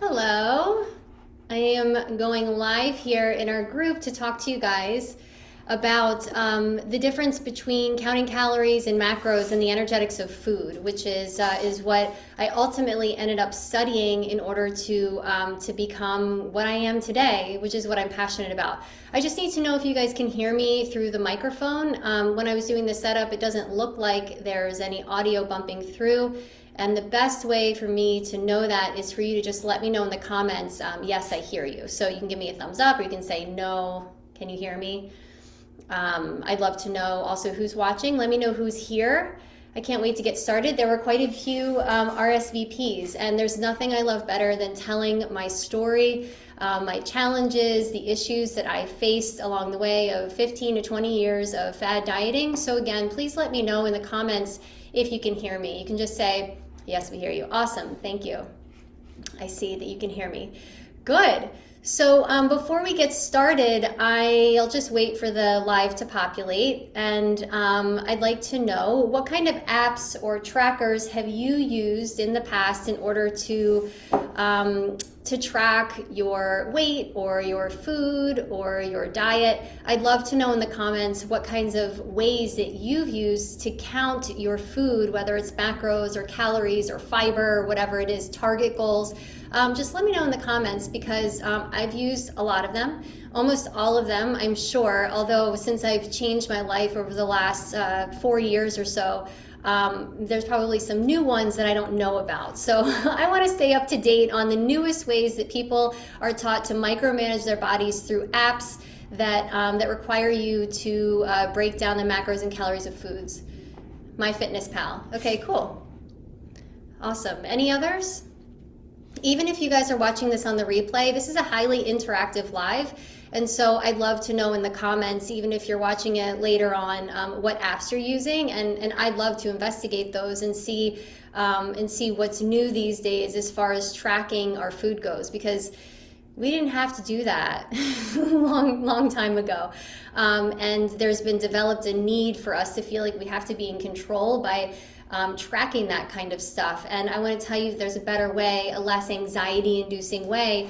Hello. I am going live here in our group to talk to you guys about the difference between counting calories and macros and the energetics of food, which is what I ultimately ended up studying in order to become what I am today, which is what I'm passionate about. I just need to know if you guys can hear me through the microphone. When I was doing the setup, it doesn't look like there's any audio bumping through. And the best way for me to know that is for you to just let me know in the comments, yes, I hear you. So you can give me a thumbs up or you can say, no, can you hear me? I'd love to know also who's watching. Let me know who's here. I can't wait to get started. There were quite a few RSVPs, and there's nothing I love better than telling my story, my challenges, the issues that I faced along the way of 15 to 20 years of fad dieting. So again, please let me know in the comments if you can hear me. You can just say, yes, we hear you. Awesome. Thank you. I see that you can hear me. Good. So before we get started, I'll just wait for the live to populate, and I'd like to know what kind of apps or trackers have you used in the past in order to track your weight or your food or your diet. I'd love to know in the comments what kinds of ways that you've used to count your food, whether it's macros or calories or fiber or whatever it is, target goals. Just let me know in the comments because I've used a lot of them, almost all of them, I'm sure, although since I've changed my life over the last 4 years or so, there's probably some new ones that I don't know about. So I want to stay up to date on the newest ways that people are taught to micromanage their bodies through apps that require you to break down the macros and calories of foods. MyFitnessPal. Okay, cool. Awesome. Any others? Even if you guys are watching this on the replay, this is a highly interactive live. And so I'd love to know in the comments, even if you're watching it later on, what apps you're using. And I'd love to investigate those and see what's new these days as far as tracking our food goes, because we didn't have to do that long time ago. And there's been developed a need for us to feel like we have to be in control by tracking that kind of stuff. And I want to tell you there's a better way, a less anxiety inducing way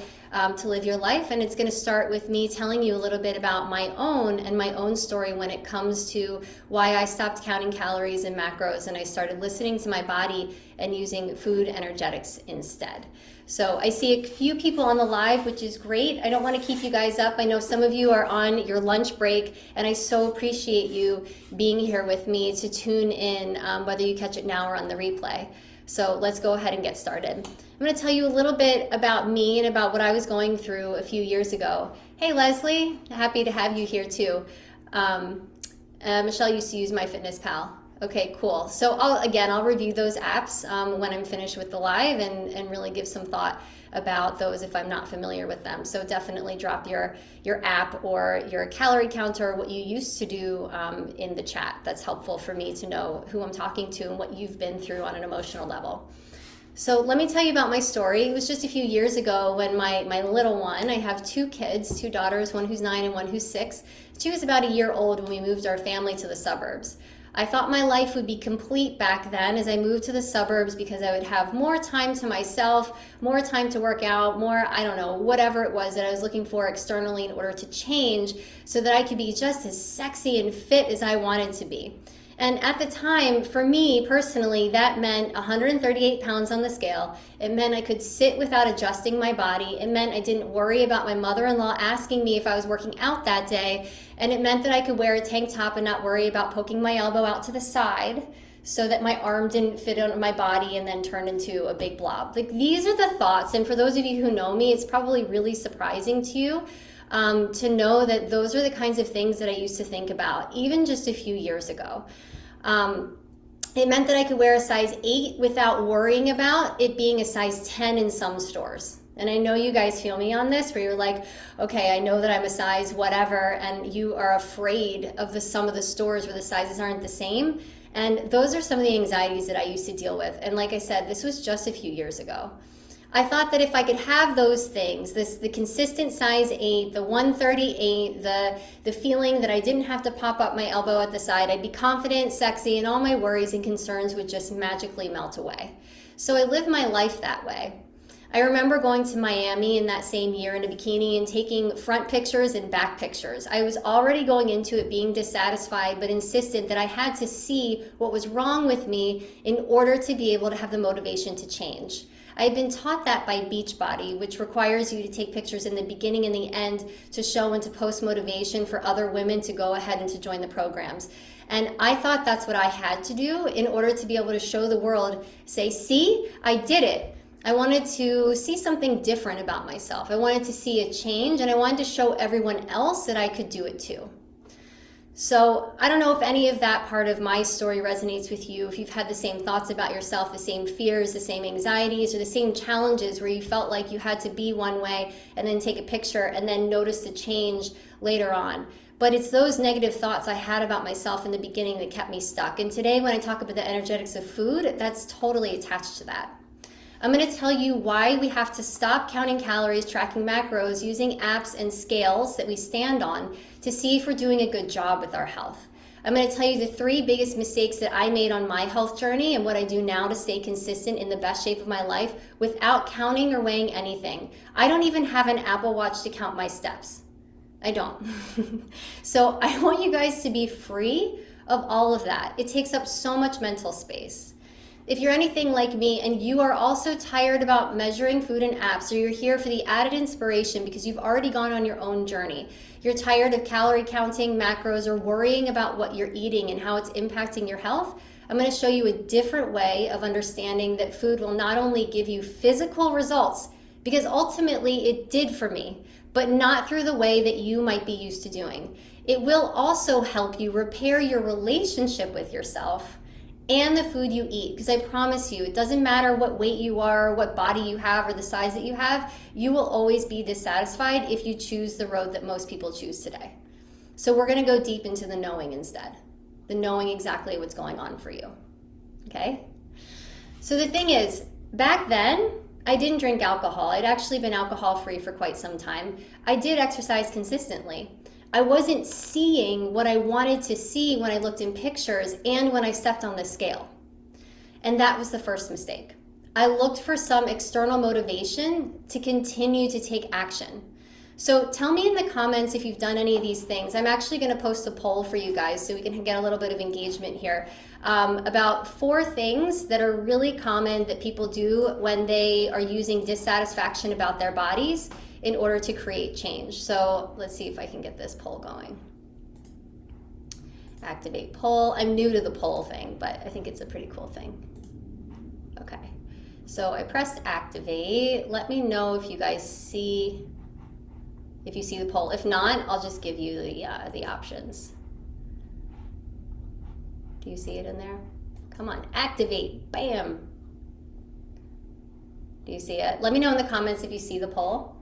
to live your life. And it's going to start with me telling you a little bit about my own story when it comes to why I stopped counting calories and macros and I started listening to my body and using food energetics instead. So I see a few people on the live, which is great. I don't want to keep you guys up. I know some of you are on your lunch break, and I so appreciate you being here with me to tune in, whether you catch it now or on the replay. So let's go ahead and get started. I'm going to tell you a little bit about me and about what I was going through a few years ago. Hey, Leslie, happy to have you here too. Michelle used to use MyFitnessPal. Okay, cool. So I'll review those apps when I'm finished with the live and really give some thought about those if I'm not familiar with them. So definitely drop your app or your calorie counter, what you used to do in the chat. That's helpful for me to know who I'm talking to and what you've been through on an emotional level. So let me tell you about my story. It was just a few years ago when my little one, I have two kids, two daughters, one who's 9 and one who's 6. She was about a year old when we moved our family to the suburbs. I thought my life would be complete back then as I moved to the suburbs because I would have more time to myself, more time to work out, more, I don't know, whatever it was that I was looking for externally in order to change so that I could be just as sexy and fit as I wanted to be. And at the time, for me personally, that meant 138 pounds on the scale. It meant I could sit without adjusting my body. It meant I didn't worry about my mother-in-law asking me if I was working out that day. And it meant that I could wear a tank top and not worry about poking my elbow out to the side so that my arm didn't fit on my body and then turn into a big blob. Like, these are the thoughts. And for those of you who know me, it's probably really surprising to you to know that those are the kinds of things that I used to think about, even just a few years ago. It meant that I could wear a size 8 without worrying about it being a size 10 in some stores. And I know you guys feel me on this, where you're like, okay, I know that I'm a size whatever, and you are afraid of some of the stores where the sizes aren't the same. And those are some of the anxieties that I used to deal with. And like I said, this was just a few years ago. I thought that if I could have those things, the consistent size 8, the 138, the feeling that I didn't have to pop up my elbow at the side, I'd be confident, sexy, and all my worries and concerns would just magically melt away. So I lived my life that way. I remember going to Miami in that same year in a bikini and taking front pictures and back pictures. I was already going into it being dissatisfied, but insistent that I had to see what was wrong with me in order to be able to have the motivation to change. I had been taught that by Beachbody, which requires you to take pictures in the beginning and the end to show and to post motivation for other women to go ahead and to join the programs. And I thought that's what I had to do in order to be able to show the world, say, see, I did it. I wanted to see something different about myself. I wanted to see a change, and I wanted to show everyone else that I could do it too. So I don't know if any of that part of my story resonates with you, if you've had the same thoughts about yourself, the same fears, the same anxieties, or the same challenges where you felt like you had to be one way and then take a picture and then notice the change later on. But it's those negative thoughts I had about myself in the beginning that kept me stuck. And today when I talk about the energetics of food, that's totally attached to that. I'm going to tell you why we have to stop counting calories, tracking macros, using apps and scales that we stand on to see if we're doing a good job with our health. I'm going to tell you the 3 biggest mistakes that I made on my health journey and what I do now to stay consistent in the best shape of my life without counting or weighing anything. I don't even have an Apple Watch to count my steps. I don't. So I want you guys to be free of all of that. It takes up so much mental space. If you're anything like me and you are also tired about measuring food in apps, or you're here for the added inspiration because you've already gone on your own journey, you're tired of calorie counting, macros, or worrying about what you're eating and how it's impacting your health, I'm going to show you a different way of understanding that food will not only give you physical results, because ultimately it did for me, but not through the way that you might be used to doing. It will also help you repair your relationship with yourself and the food you eat, because I promise you, it doesn't matter what weight you are, what body you have, or the size that you have, you will always be dissatisfied if you choose the road that most people choose today. So we're gonna go deep into the knowing instead, the knowing exactly what's going on for you, okay? So the thing is, back then, I didn't drink alcohol. I'd actually been alcohol-free for quite some time. I did exercise consistently. I wasn't seeing what I wanted to see when I looked in pictures and when I stepped on the scale. And that was the first mistake. I looked for some external motivation to continue to take action. So tell me in the comments if you've done any of these things. I'm actually going to post a poll for you guys so we can get a little bit of engagement here about 4 things that are really common that people do when they are using dissatisfaction about their bodies in order to create change. So let's see if I can get this poll going. Activate poll. I'm new to the poll thing, but I think it's a pretty cool thing. Okay, so I pressed activate. Let me know if you guys see, if you see the poll. If not, I'll just give you the options. Do you see it in there? Come on, activate, bam. Do you see it? Let me know in the comments if you see the poll.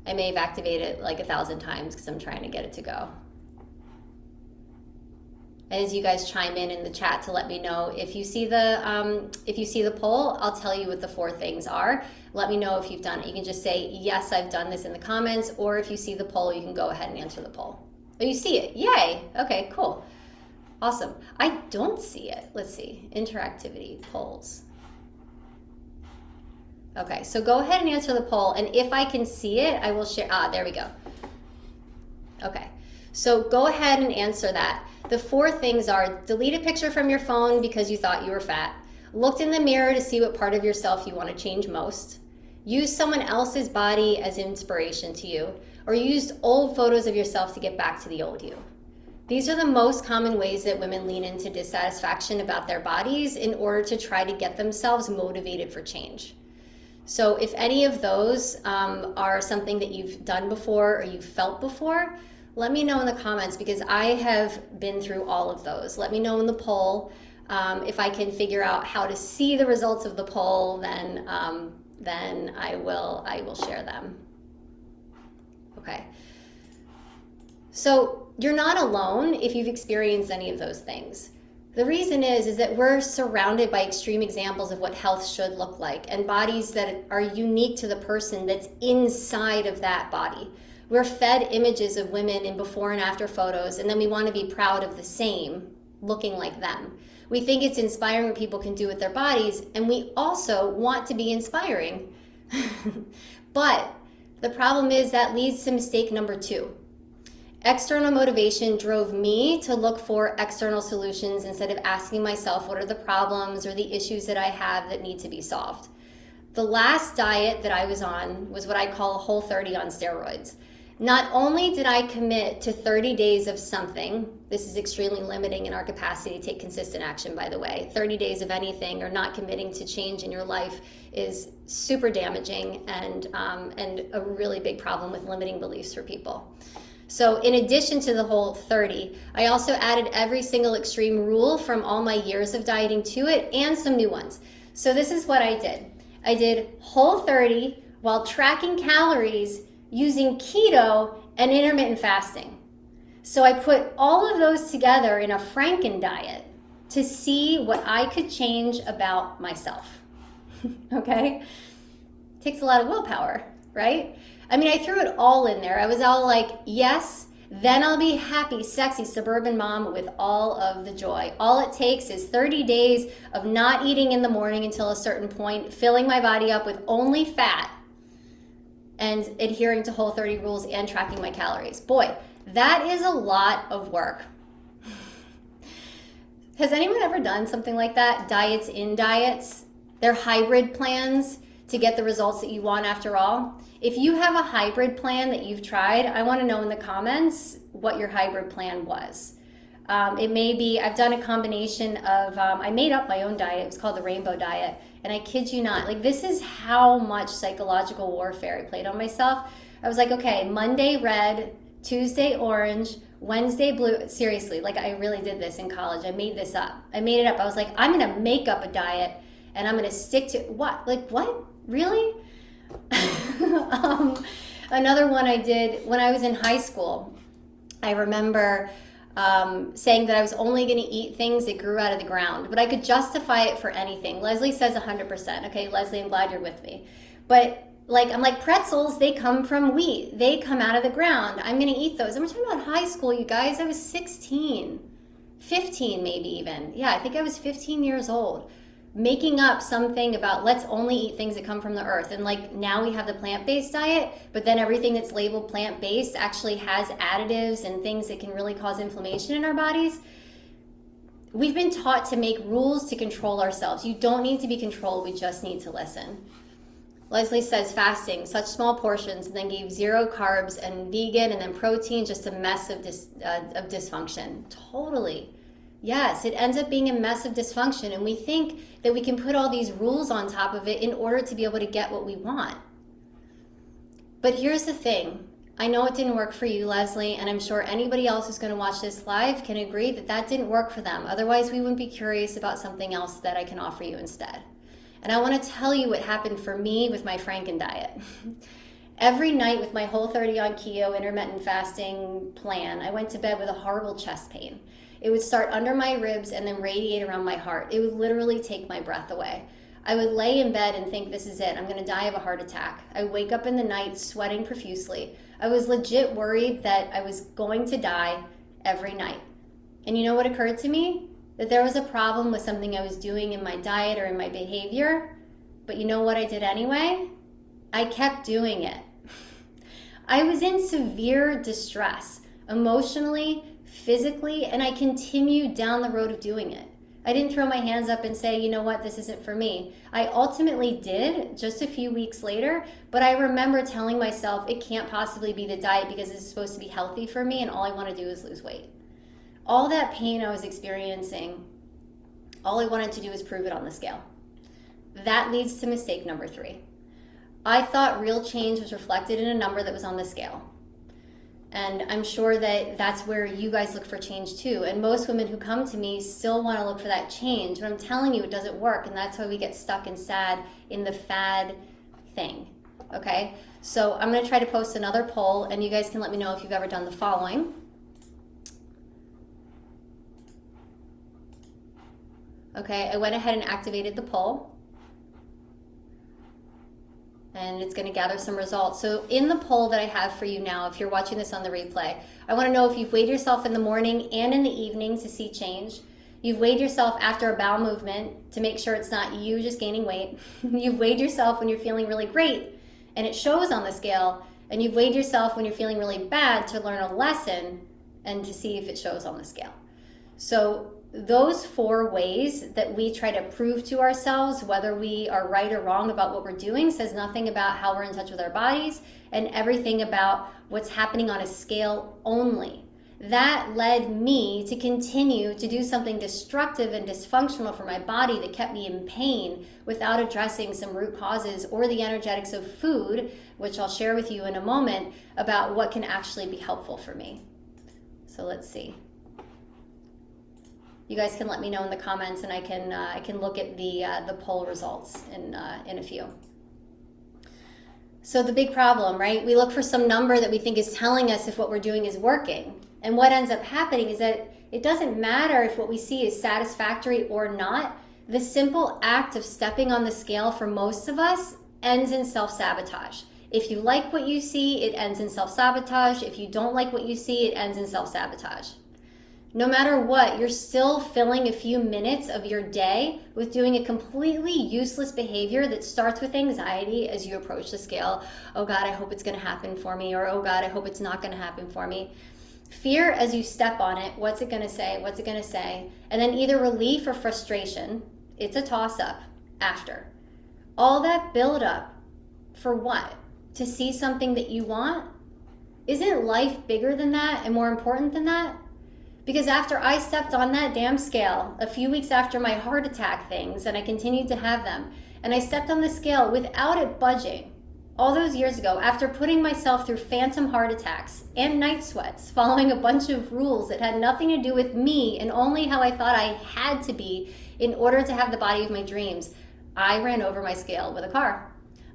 I may have activated it like 1,000 times because I'm trying to get it to go. And as you guys chime in the chat to let me know if you see the poll, I'll tell you what the 4 things are. Let me know if you've done it. You can just say, yes, I've done this in the comments, or if you see the poll, you can go ahead and answer the poll. Oh, you see it, yay, okay, cool. Awesome, I don't see it. Let's see, interactivity, polls. Okay, so go ahead and answer the poll, and if I can see it, I will share. There we go. Okay, so go ahead and answer that. The 4 things are: delete a picture from your phone because you thought you were fat, looked in the mirror to see what part of yourself you want to change most, use someone else's body as inspiration to you, or used old photos of yourself to get back to the old you. These are the most common ways that women lean into dissatisfaction about their bodies in order to try to get themselves motivated for change. So if any of those are something that you've done before or you've felt before, let me know in the comments, because I have been through all of those. Let me know in the poll. If I can figure out how to see the results of the poll, then I will share them. Okay. So you're not alone if you've experienced any of those things. The reason is that we're surrounded by extreme examples of what health should look like, and bodies that are unique to the person that's inside of that body. We're fed images of women in before and after photos, and then we want to be proud of the same, looking like them. We think it's inspiring what people can do with their bodies, and we also want to be inspiring. But the problem is that leads to mistake number 2. External motivation drove me to look for external solutions instead of asking myself what are the problems or the issues that I have that need to be solved. The last diet that I was on was what I call Whole30 on steroids. Not only did I commit to 30 days of something, this is extremely limiting in our capacity to take consistent action, by the way. 30 days of anything or not committing to change in your life is super damaging and a really big problem with limiting beliefs for people. So in addition to the Whole30, I also added every single extreme rule from all my years of dieting to it and some new ones. So this is what I did. I did Whole30 while tracking calories using keto and intermittent fasting. So I put all of those together in a Franken diet to see what I could change about myself. Okay? Takes a lot of willpower, right? I mean, I threw it all in there. I was all like, yes, then I'll be happy, sexy suburban mom with all of the joy. All it takes is 30 days of not eating in the morning until a certain point, filling my body up with only fat, and adhering to Whole30 rules and tracking my calories. Boy, that is a lot of work. Has anyone ever done something like that? Diets in diets? They're hybrid plans to get the results that you want after all. If you have a hybrid plan that you've tried, I want to know in the comments what your hybrid plan was. It may be, I've done a combination of, I made up my own diet. It was called the Rainbow Diet. And I kid you not, like this is how much psychological warfare I played on myself. I was like, okay, Monday red, Tuesday orange, Wednesday blue. Seriously, like I really did this in college. I made this up. I made it up. I was like, I'm going to make up a diet and I'm going to stick to what? Like what? Really? Another one I did when I was in high school. I remember saying that I was only going to eat things that grew out of the ground, but I could justify it for anything. Leslie says 100%. Okay, Leslie, I'm glad you're with me. But like, I'm like, pretzels, they come from wheat. They come out of the ground. I'm going to eat those. And we're talking about high school, you guys. I was 16, 15 maybe even. Yeah, I think I was 15 years old. Making up something about let's only eat things that come from the earth. And like now we have the plant-based diet, but then everything that's labeled plant-based actually has additives and things that can really cause inflammation in our bodies. We've been taught to make rules to control ourselves. You don't need to be controlled, we just need to listen. Leslie says fasting, such small portions, and then gave 0 carbs and vegan and then protein, just a mess of dysfunction. Totally. Yes, it ends up being a mess of dysfunction, and we think that we can put all these rules on top of it in order to be able to get what we want. But here's the thing. I know it didn't work for you, Leslie, and I'm sure anybody else who's going to watch this live can agree that that didn't work for them. Otherwise, we wouldn't be curious about something else that I can offer you instead. And I want to tell you what happened for me with my Franken diet. Every night with my Whole30 on keto intermittent fasting plan, I went to bed with a horrible chest pain. It would start under my ribs and then radiate around my heart. It would literally take my breath away. I would lay in bed and think, this is it. I'm going to die of a heart attack. I wake up in the night sweating profusely. I was legit worried that I was going to die every night. And you know what occurred to me? That there was a problem with something I was doing in my diet or in my behavior. But you know what I did anyway? I kept doing it. I was in severe distress, emotionally, physically, and I continued down the road of doing it. I didn't throw my hands up and say, you know what, this isn't for me. I ultimately did just a few weeks later, but I remember telling myself it can't possibly be the diet because it's supposed to be healthy for me and all I want to do is lose weight. All that pain I was experiencing, all I wanted to do was prove it on the scale. That leads to mistake number 3. I thought real change was reflected in a number that was on the scale. And I'm sure that that's where you guys look for change too. And most women who come to me still want to look for that change. But I'm telling you, it doesn't work. And that's why we get stuck and sad in the fad thing. Okay? So I'm going to try to post another poll. And you guys can let me know if you've ever done the following. Okay, I went ahead and activated the poll. And it's going to gather some results. So in the poll that I have for you now, if you're watching this on the replay, I want to know if you've weighed yourself in the morning and in the evening to see change. You've weighed yourself after a bowel movement to make sure it's not you just gaining weight. You've weighed yourself when you're feeling really great and it shows on the scale. And you've weighed yourself when you're feeling really bad to learn a lesson and to see if it shows on the scale. So those 4 ways that we try to prove to ourselves whether we are right or wrong about what we're doing says nothing about how we're in touch with our bodies and everything about what's happening on a scale only. That led me to continue to do something destructive and dysfunctional for my body that kept me in pain without addressing some root causes or the energetics of food, which I'll share with you in a moment about what can actually be helpful for me. So let's see. You guys can let me know in the comments, and I can look at the poll results in a few. So the big problem, right? We look for some number that we think is telling us if what we're doing is working. And what ends up happening is that it doesn't matter if what we see is satisfactory or not. The simple act of stepping on the scale for most of us ends in self-sabotage. If you like what you see, it ends in self-sabotage. If you don't like what you see, it ends in self-sabotage. No matter what, you're still filling a few minutes of your day with doing a completely useless behavior that starts with anxiety as you approach the scale. Oh God, I hope it's gonna happen for me, or oh God, I hope it's not gonna happen for me. Fear as you step on it, what's it gonna say, what's it gonna say? And then either relief or frustration, it's a toss-up after. All that build up for what? To see something that you want? Isn't life bigger than that and more important than that? Because after I stepped on that damn scale, a few weeks after my heart attack things, and I continued to have them, and I stepped on the scale without it budging, all those years ago, after putting myself through phantom heart attacks and night sweats, following a bunch of rules that had nothing to do with me and only how I thought I had to be in order to have the body of my dreams, I ran over my scale with a car.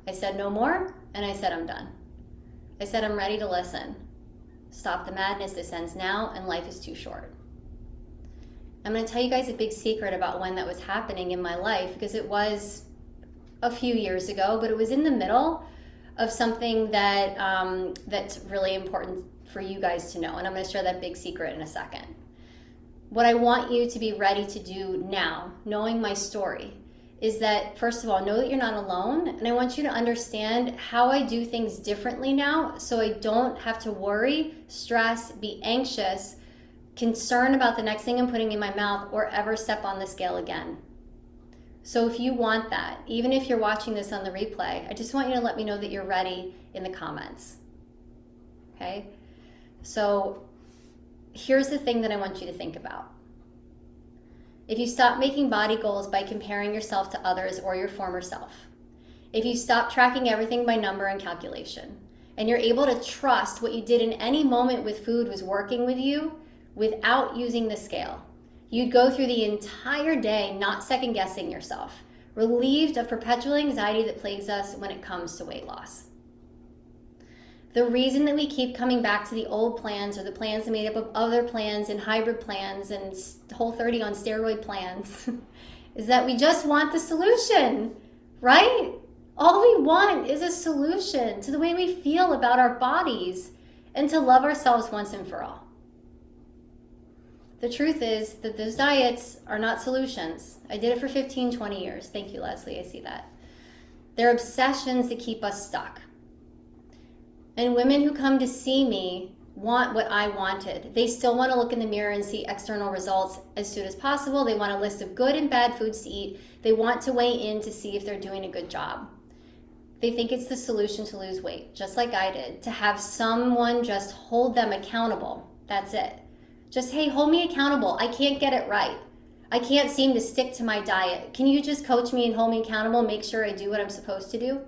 I said no more, and I said I'm done. I said I'm ready to listen. Stop the madness, this ends now, and life is too short. I'm going to tell you guys a big secret about when that was happening in my life, because it was a few years ago, but it was in the middle of something that that's really important for you guys to know, and I'm going to share that big secret in a second. What I want you to be ready to do now, knowing my story, is that, first of all, know that you're not alone, and I want you to understand how I do things differently now so I don't have to worry, stress, be anxious, concerned about the next thing I'm putting in my mouth, or ever step on the scale again. So if you want that, even if you're watching this on the replay, I just want you to let me know that you're ready in the comments. Okay? So here's the thing that I want you to think about. If you stop making body goals by comparing yourself to others or your former self, if you stop tracking everything by number and calculation, and you're able to trust what you did in any moment with food was working with you without using the scale, you'd go through the entire day not second guessing yourself, relieved of perpetual anxiety that plagues us when it comes to weight loss. The reason that we keep coming back to the old plans or the plans made up of other plans and hybrid plans and Whole30 on steroid plans is that we just want the solution, right? All we want is a solution to the way we feel about our bodies and to love ourselves once and for all. The truth is that those diets are not solutions. I did it for 15, 20 years. Thank you, Leslie. I see that. They're obsessions that keep us stuck. And women who come to see me want what I wanted. They still want to look in the mirror and see external results as soon as possible. They want a list of good and bad foods to eat. They want to weigh in to see if they're doing a good job. They think it's the solution to lose weight, just like I did, to have someone just hold them accountable. That's it. Just, hey, hold me accountable. I can't get it right. I can't seem to stick to my diet. Can you just coach me and hold me accountable, make sure I do what I'm supposed to do?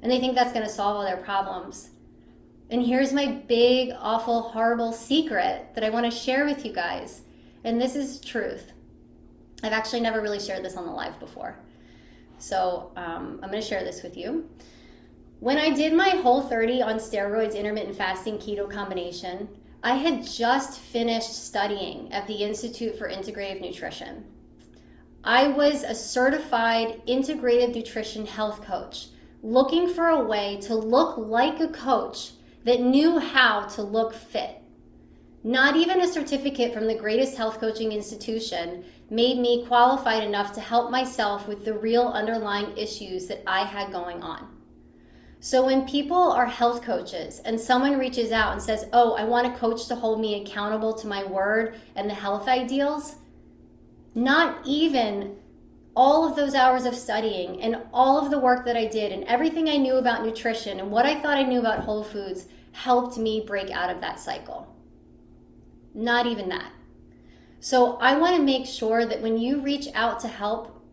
And they think that's going to solve all their problems. And here's my big, awful, horrible secret that I want to share with you guys. And this is truth. I've actually never really shared this on the live before. So I'm going to share this with you. When I did my Whole30 on steroids, intermittent fasting, keto combination, I had just finished studying at the Institute for Integrative Nutrition. I was a certified integrative nutrition health coach, looking for a way to look like a coach that knew how to look fit. Not even a certificate from the greatest health coaching institution made me qualified enough to help myself with the real underlying issues that I had going on. So when people are health coaches and someone reaches out and says, oh, I want a coach to hold me accountable to my word and the health ideals, not even all of those hours of studying and all of the work that I did and everything I knew about nutrition and what I thought I knew about whole foods helped me break out of that cycle. Not even that. So I want to make sure that when you reach out to help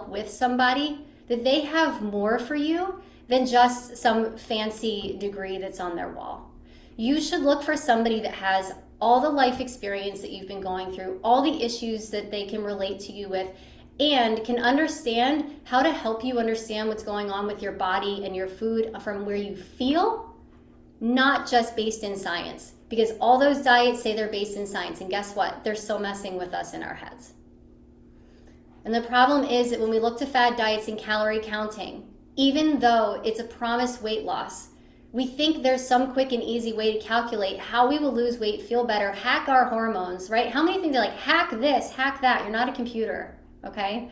with somebody, that they have more for you than just some fancy degree that's on their wall. You should look for somebody that has all the life experience that you've been going through, all the issues that they can relate to you with, and can understand how to help you understand what's going on with your body and your food from where you feel, not just based in science. Because all those diets say they're based in science, and guess what? They're still messing with us in our heads. And the problem is that when we look to fad diets and calorie counting, even though it's a promised weight loss, we think there's some quick and easy way to calculate how we will lose weight, feel better, hack our hormones, right? How many things are like, hack this, hack that? You're not a computer, okay?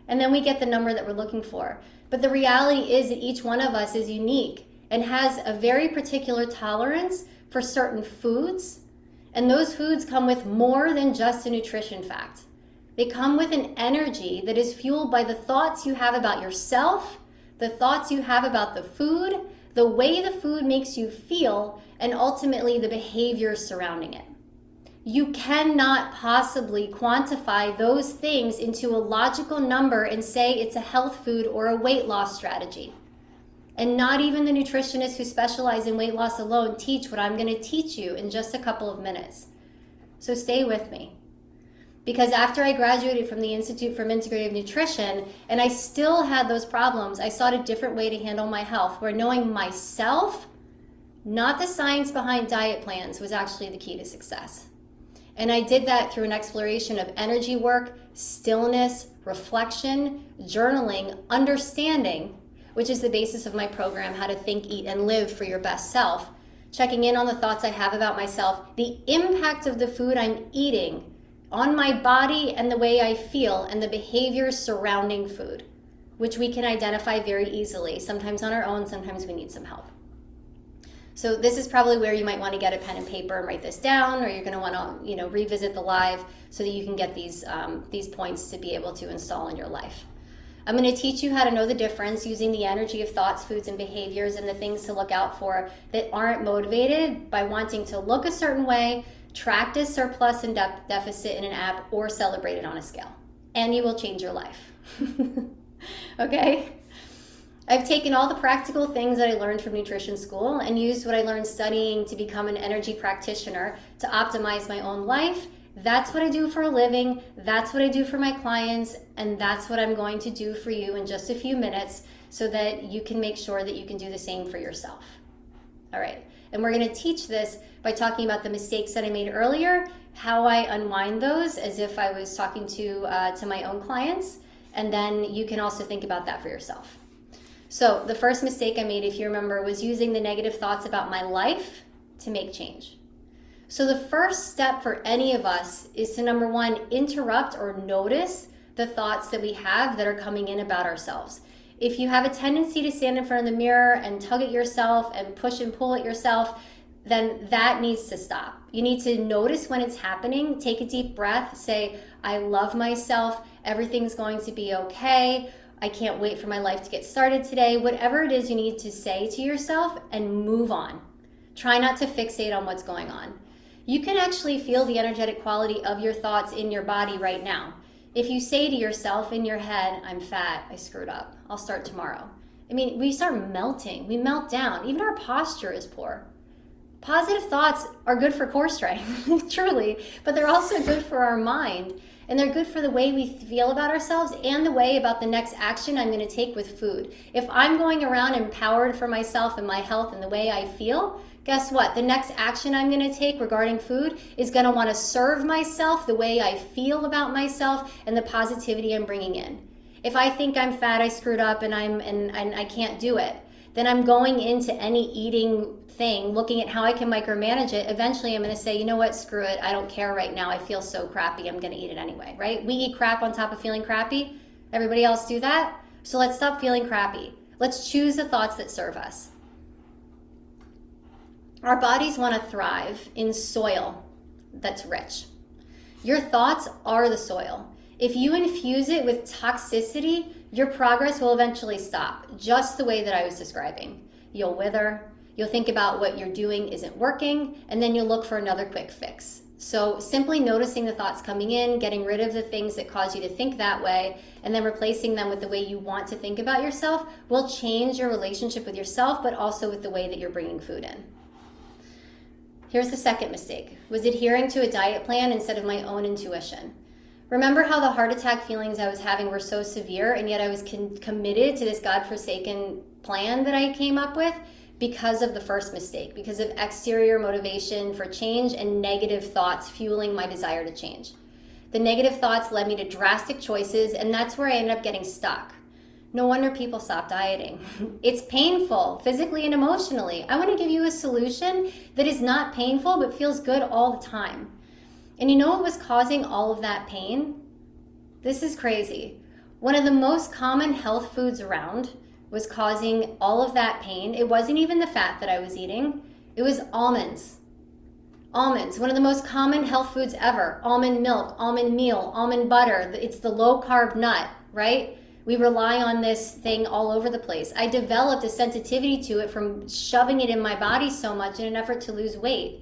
And then we get the number that we're looking for. But the reality is that each one of us is unique and has a very particular tolerance for certain foods. And those foods come with more than just a nutrition fact. They come with an energy that is fueled by the thoughts you have about yourself, the thoughts you have about the food, the way the food makes you feel, and ultimately the behaviors surrounding it. You cannot possibly quantify those things into a logical number and say it's a health food or a weight loss strategy. And not even the nutritionists who specialize in weight loss alone teach what I'm going to teach you in just a couple of minutes. So stay with me. Because after I graduated from the Institute for Integrative Nutrition, and I still had those problems, I sought a different way to handle my health, where knowing myself, not the science behind diet plans, was actually the key to success. And I did that through an exploration of energy work, stillness, reflection, journaling, understanding, which is the basis of my program, How to Think, Eat, and Live for Your Best Self, checking in on the thoughts I have about myself, the impact of the food I'm eating on my body and the way I feel, and the behaviors surrounding food, which we can identify very easily, sometimes on our own, sometimes we need some help. So this is probably where you might want to get a pen and paper and write this down, or you're going to want to, revisit the live so that you can get these points to be able to install in your life. I'm going to teach you how to know the difference using the energy of thoughts, foods, and behaviors, and the things to look out for that aren't motivated by wanting to look a certain way, track a surplus and deficit in an app, or celebrate it on a scale. And you will change your life. Okay? I've taken all the practical things that I learned from nutrition school and used what I learned studying to become an energy practitioner to optimize my own life. That's what I do for a living. That's what I do for my clients. And that's what I'm going to do for you in just a few minutes so that you can make sure that you can do the same for yourself. All right. And we're going to teach this by talking about the mistakes that I made earlier, how I unwind those as if I was talking to my own clients. And then you can also think about that for yourself. So the first mistake I made, if you remember, was using the negative thoughts about my life to make change. So the first step for any of us is to, number one, interrupt or notice the thoughts that we have that are coming in about ourselves. If you have a tendency to stand in front of the mirror and tug at yourself and push and pull at yourself, then that needs to stop. You need to notice when it's happening, take a deep breath, say, I love myself, everything's going to be okay, I can't wait for my life to get started today. Whatever it is you need to say to yourself, and move on. Try not to fixate on what's going on. You can actually feel the energetic quality of your thoughts in your body right now. If you say to yourself in your head, I'm fat, I screwed up, I'll start tomorrow. I mean, we start melting, we melt down, even our posture is poor. Positive thoughts are good for core strength, truly, but they're also good for our mind, and they're good for the way we feel about ourselves and the way about the next action I'm going to take with food. If I'm going around empowered for myself and my health and the way I feel, guess what? The next action I'm going to take regarding food is going to want to serve myself the way I feel about myself and the positivity I'm bringing in. If I think I'm fat, I screwed up, and I can't do it, then I'm going into any eating thing, looking at how I can micromanage it. Eventually I'm going to say, you know what, screw it. I don't care right now. I feel so crappy. I'm going to eat it anyway, right? We eat crap on top of feeling crappy. Everybody else do that. So let's stop feeling crappy. Let's choose the thoughts that serve us. Our bodies want to thrive in soil that's rich. Your thoughts are the soil. If you infuse it with toxicity, your progress will eventually stop, just the way that I was describing. You'll wither, you'll think about what you're doing isn't working, and then you'll look for another quick fix. So simply noticing the thoughts coming in, getting rid of the things that cause you to think that way, and then replacing them with the way you want to think about yourself will change your relationship with yourself, but also with the way that you're bringing food in. Here's the second mistake, was adhering to a diet plan instead of my own intuition. Remember how the heart attack feelings I was having were so severe, and yet I was committed to this godforsaken plan that I came up with because of the first mistake, because of exterior motivation for change and negative thoughts fueling my desire to change. The negative thoughts led me to drastic choices, and that's where I ended up getting stuck. No wonder people stop dieting. It's painful, physically and emotionally. I want to give you a solution that is not painful but feels good all the time. And you know what was causing all of that pain? This is crazy. One of the most common health foods around was causing all of that pain. It wasn't even the fat that I was eating. It was almonds. Almonds, one of the most common health foods ever. Almond milk, almond meal, almond butter. It's the low carb nut, right? We rely on this thing all over the place. I developed a sensitivity to it from shoving it in my body so much in an effort to lose weight.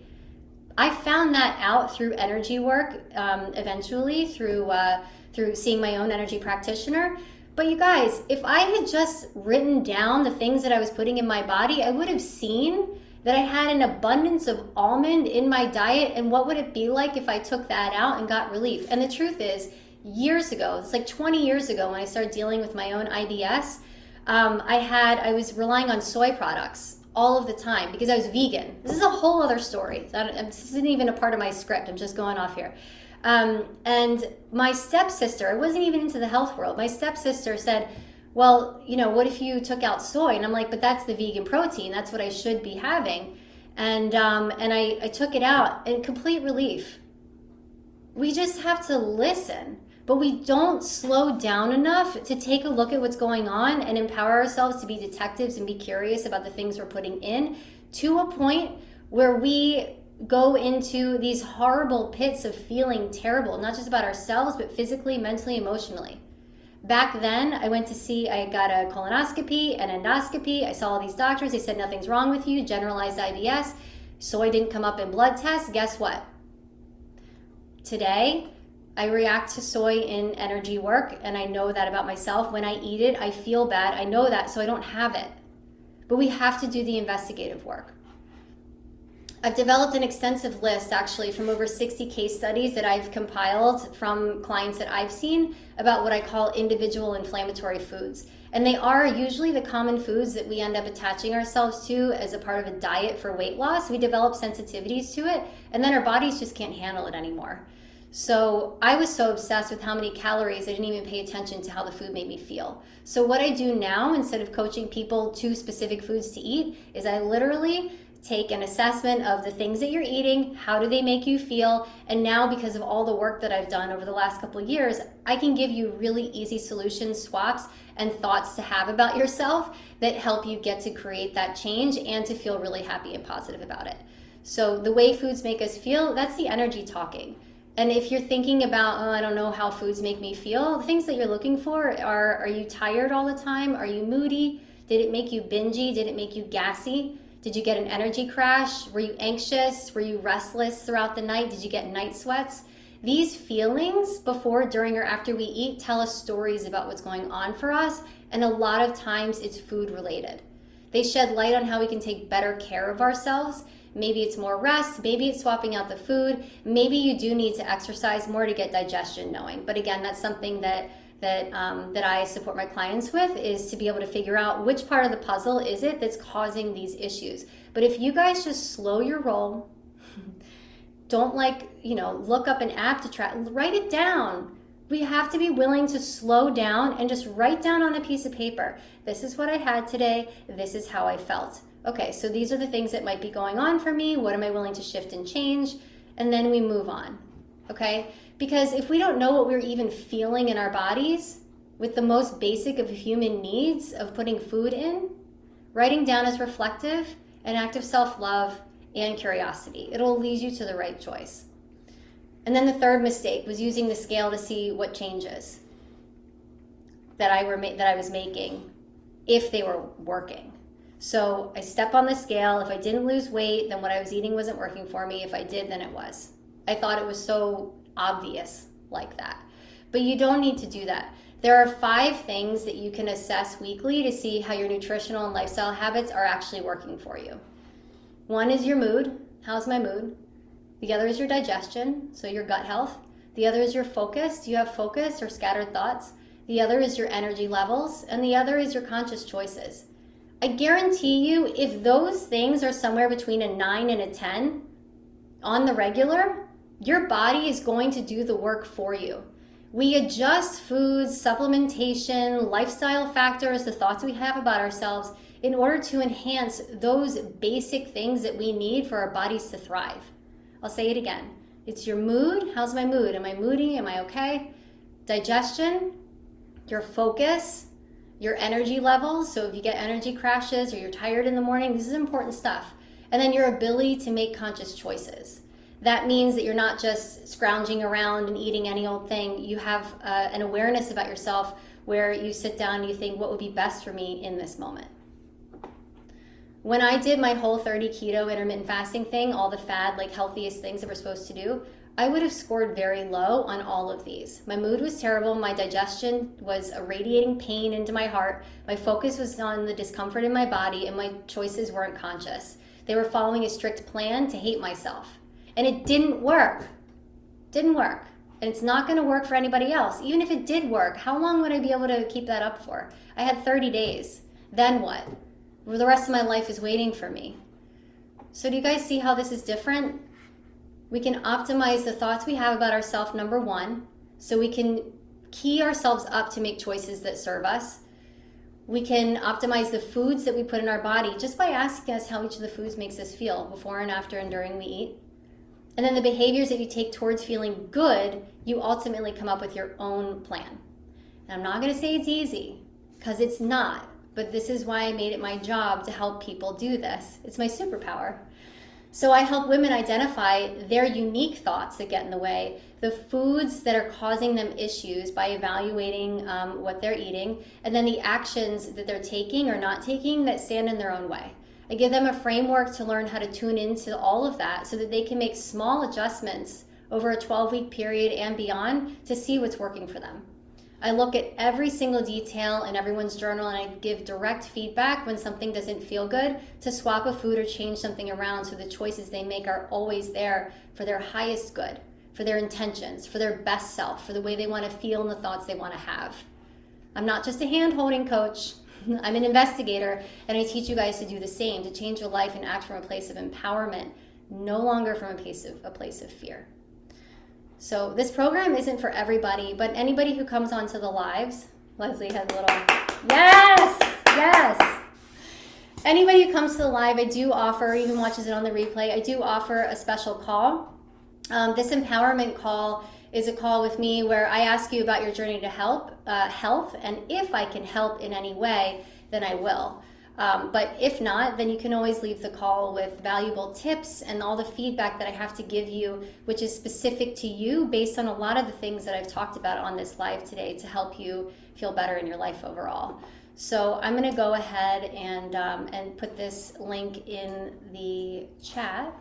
I found that out through energy work, eventually through seeing my own energy practitioner. But you guys, if I had just written down the things that I was putting in my body, I would have seen that I had an abundance of almond in my diet. And what would it be like if I took that out and got relief? And the truth is, years ago, it's like 20 years ago when I started dealing with my own IBS, I was relying on soy products all of the time because I was vegan. This is a whole other story. This isn't even a part of my script. I'm just going off here. And my stepsister, I wasn't even into the health world. My stepsister said, well, you know, what if you took out soy? And I'm like, but that's the vegan protein. That's what I should be having. And I took it out and complete relief. We just have to listen, but we don't slow down enough to take a look at what's going on and empower ourselves to be detectives and be curious about the things we're putting in to a point where we go into these horrible pits of feeling terrible, not just about ourselves, but physically, mentally, emotionally. Back then, I got a colonoscopy, an endoscopy. I saw all these doctors. They said nothing's wrong with you, generalized IBS. Soy didn't come up in blood tests. Guess what? Today, I react to soy in energy work, and I know that about myself. When I eat it, I feel bad. I know that, so I don't have it. But we have to do the investigative work. I've developed an extensive list, actually, from over 60 case studies that I've compiled from clients that I've seen about what I call individual inflammatory foods. And they are usually the common foods that we end up attaching ourselves to as a part of a diet for weight loss. We develop sensitivities to it, and then our bodies just can't handle it anymore. So I was so obsessed with how many calories, I didn't even pay attention to how the food made me feel. So what I do now, instead of coaching people to specific foods to eat, is I literally take an assessment of the things that you're eating, how do they make you feel, and now because of all the work that I've done over the last couple of years, I can give you really easy solutions, swaps, and thoughts to have about yourself that help you get to create that change and to feel really happy and positive about it. So the way foods make us feel, that's the energy talking. And if you're thinking about, oh, I don't know how foods make me feel, the things that you're looking for are you tired all the time? Are you moody? Did it make you bingy? Did it make you gassy? Did you get an energy crash? Were you anxious? Were you restless throughout the night? Did you get night sweats? These feelings before, during, or after we eat tell us stories about what's going on for us, and a lot of times it's food related. They shed light on how we can take better care of ourselves. Maybe it's more rest, maybe it's swapping out the food, maybe you do need to exercise more to get digestion going. But again, that's something that I support my clients with, is to be able to figure out which part of the puzzle is it that's causing these issues. But if you guys just slow your roll, don't look up an app to track, write it down. We have to be willing to slow down and just write down on a piece of paper, this is what I had today, this is how I felt. Okay, so these are the things that might be going on for me, what am I willing to shift and change? And then we move on, okay? Because if we don't know what we're even feeling in our bodies, with the most basic of human needs of putting food in, writing down is reflective, an act of self-love and curiosity. It'll lead you to the right choice. And then the third mistake was using the scale to see what changes that I was making, if they were working. So I step on the scale. If I didn't lose weight, then what I was eating wasn't working for me. If I did, then it was. I thought it was so obvious like that. But you don't need to do that. There are 5 things that you can assess weekly to see how your nutritional and lifestyle habits are actually working for you. 1 is your mood. How's my mood? The other is your digestion, so your gut health. The other is your focus. Do you have focus or scattered thoughts? The other is your energy levels, and the other is your conscious choices. I guarantee you, if those things are somewhere between a 9 and a 10 on the regular, your body is going to do the work for you. We adjust foods, supplementation, lifestyle factors, the thoughts we have about ourselves in order to enhance those basic things that we need for our bodies to thrive. I'll say it again. It's your mood. How's my mood? Am I moody? Am I okay? Digestion, your focus, your energy levels. So if you get energy crashes or you're tired in the morning, this is important stuff. And then your ability to make conscious choices. That means that you're not just scrounging around and eating any old thing. You have an awareness about yourself where you sit down and you think, what would be best for me in this moment? When I did my Whole30 keto intermittent fasting thing, all the fad, like healthiest things that we're supposed to do, I would have scored very low on all of these. My mood was terrible. My digestion was a radiating pain into my heart. My focus was on the discomfort in my body, and my choices weren't conscious. They were following a strict plan to hate myself. And it didn't work. Didn't work. And it's not going to work for anybody else. Even if it did work, how long would I be able to keep that up for? I had 30 days. Then what? Well, the rest of my life is waiting for me. So do you guys see how this is different? We can optimize the thoughts we have about ourselves, number 1, so we can key ourselves up to make choices that serve us. We can optimize the foods that we put in our body just by asking us how each of the foods makes us feel before and after and during we eat. And then the behaviors that you take towards feeling good, you ultimately come up with your own plan. And I'm not going to say it's easy, because it's not. But this is why I made it my job to help people do this. It's my superpower. So I help women identify their unique thoughts that get in the way, the foods that are causing them issues by evaluating what they're eating, and then the actions that they're taking or not taking that stand in their own way. I give them a framework to learn how to tune into all of that so that they can make small adjustments over a 12-week period and beyond to see what's working for them. I look at every single detail in everyone's journal, and I give direct feedback when something doesn't feel good to swap a food or change something around so the choices they make are always there for their highest good, for their intentions, for their best self, for the way they want to feel and the thoughts they want to have. I'm not just a hand-holding coach. I'm an investigator, and I teach you guys to do the same, to change your life and act from a place of empowerment, no longer from a place of fear. So this program isn't for everybody, but anybody who comes onto the lives, Leslie has a little, yes. Anybody who comes to the live, I do offer, even watches it on the replay, I do offer a special call. This empowerment call is a call with me where I ask you about your journey to health, and if I can help in any way, then I will. But if not, then you can always leave the call with valuable tips and all the feedback that I have to give you, which is specific to you based on a lot of the things that I've talked about on this live today to help you feel better in your life overall. So I'm going to go ahead and put this link in the chat.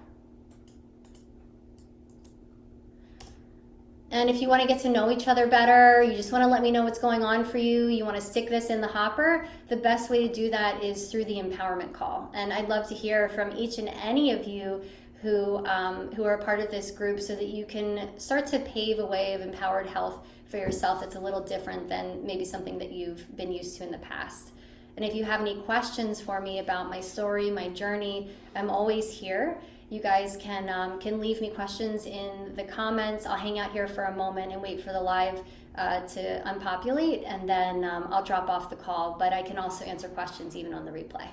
And if you want to get to know each other better, you just want to let me know what's going on for you, you want to stick this in the hopper, the best way to do that is through the empowerment call. And I'd love to hear from each and any of you who are a part of this group so that you can start to pave a way of empowered health for yourself that's a little different than maybe something that you've been used to in the past. And if you have any questions for me about my story, my journey, I'm always here. you guys can leave me questions in the comments. I'll hang out here for a moment and wait for the live to unpopulate, and then I'll drop off the call, but I can also answer questions even on the replay.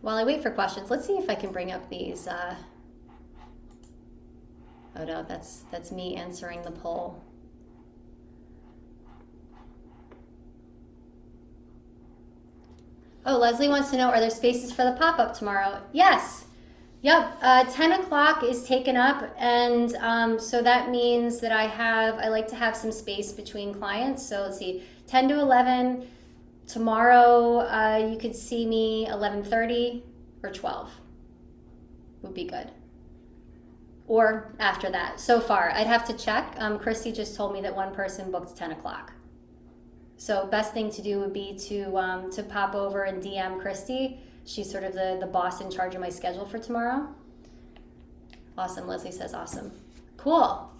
While I wait for questions, let's see if I can bring up these. Oh no, that's me answering the poll. Oh, Leslie wants to know, are there spaces for the pop-up tomorrow? Yes. Yep, 10 o'clock is taken up, and so that means that I like to have some space between clients. So let's see, 10 to 11. Tomorrow, you could see me 11:30 or 12 would be good. Or after that. So far, I'd have to check. Christy just told me that one person booked 10 o'clock. So best thing to do would be to pop over and DM Christy. She's sort of the boss in charge of my schedule for tomorrow. Awesome, Leslie says awesome. Cool.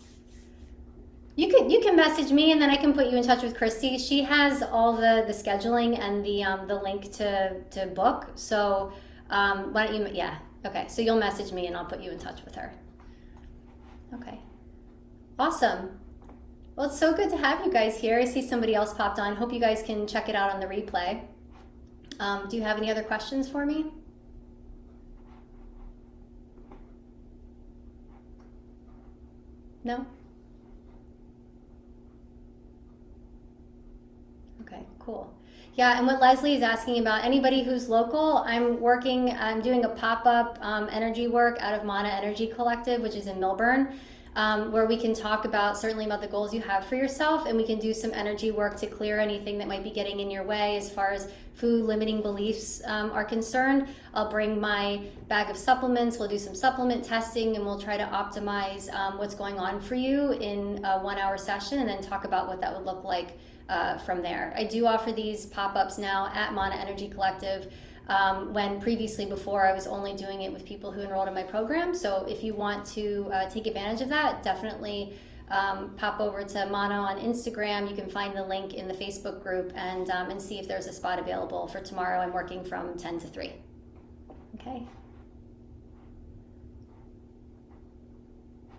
You can message me, and then I can put you in touch with Christy. She has all the scheduling and the link to book. So why don't you, yeah, okay. So you'll message me and I'll put you in touch with her. Okay, awesome. Well, it's so good to have you guys here. I see somebody else popped on. Hope you guys can check it out on the replay. Do you have any other questions for me? No? Okay, cool. Yeah, and what Leslie is asking about, anybody who's local, I'm doing a pop-up energy work out of Mana Energy Collective, which is in Millburn, where we can talk certainly about the goals you have for yourself, and we can do some energy work to clear anything that might be getting in your way as far as food limiting beliefs are concerned. I'll bring my bag of supplements, we'll do some supplement testing, and we'll try to optimize what's going on for you in a 1-hour session, and then talk about what that would look like from there. I do offer these pop-ups now at Mana Energy Collective, when previously before I was only doing it with people who enrolled in my program. So if you want to take advantage of that, definitely pop over to Mana on Instagram. You can find the link in the Facebook group and see if there's a spot available for tomorrow. I'm working from 10 to 3. Okay.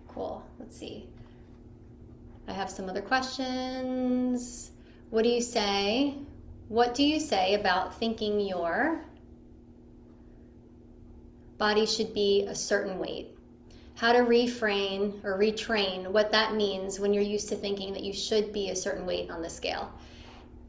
Cool. Let's see. I have some other questions. What do you say? What do you say about thinking your body should be a certain weight? How to reframe or retrain what that means when you're used to thinking that you should be a certain weight on the scale.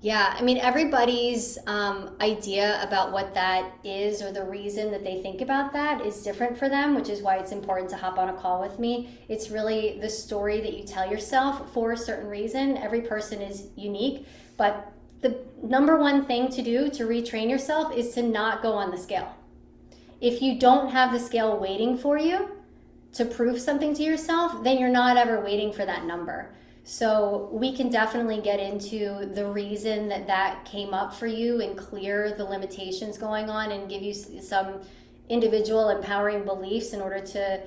Yeah, I mean, everybody's idea about what that is, or the reason that they think about that, is different for them, which is why it's important to hop on a call with me. It's really the story that you tell yourself for a certain reason. Every person is unique, but the number one thing to do to retrain yourself is to not go on the scale. If you don't have the scale waiting for you to prove something to yourself, then you're not ever waiting for that number. So we can definitely get into the reason that came up for you and clear the limitations going on and give you some individual empowering beliefs in order to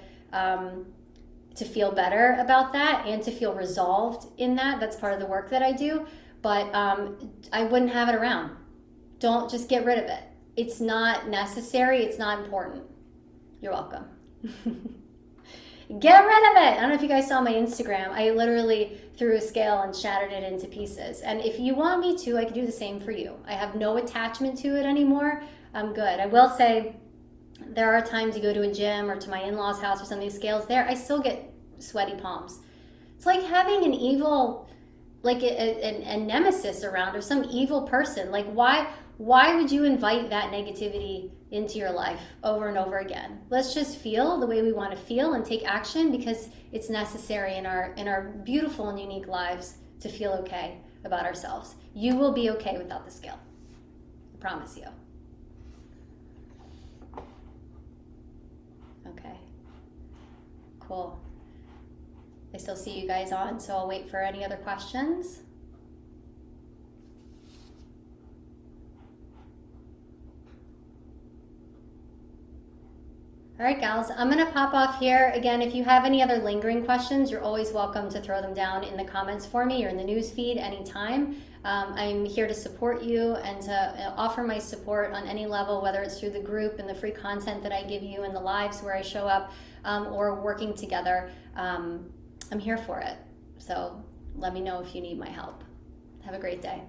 feel better about that and to feel resolved in that. That's part of the work that I do. But I wouldn't have it around. Don't just get rid of it. It's not necessary. It's not important. You're welcome. Get rid of it. I don't know if you guys saw my Instagram. I literally threw a scale and shattered it into pieces. And if you want me to, I can do the same for you. I have no attachment to it anymore. I'm good. I will say there are times you go to a gym or to my in-laws' house or something, scales there, I still get sweaty palms. It's like having an evil, like a nemesis around, or some evil person. Like why would you invite that negativity into your life over and over again? Let's just feel the way we want to feel and take action, because it's necessary in our beautiful and unique lives to feel okay about ourselves. You will be okay without the scale. I promise you. Okay. Cool. I still see you guys on, so I'll wait for any other questions. All right, gals, I'm going to pop off here. Again, if you have any other lingering questions, you're always welcome to throw them down in the comments for me or in the news feed anytime. I'm here to support you and to offer my support on any level, whether it's through the group and the free content that I give you and the lives where I show up, or working together. I'm here for it. So let me know if you need my help. Have a great day.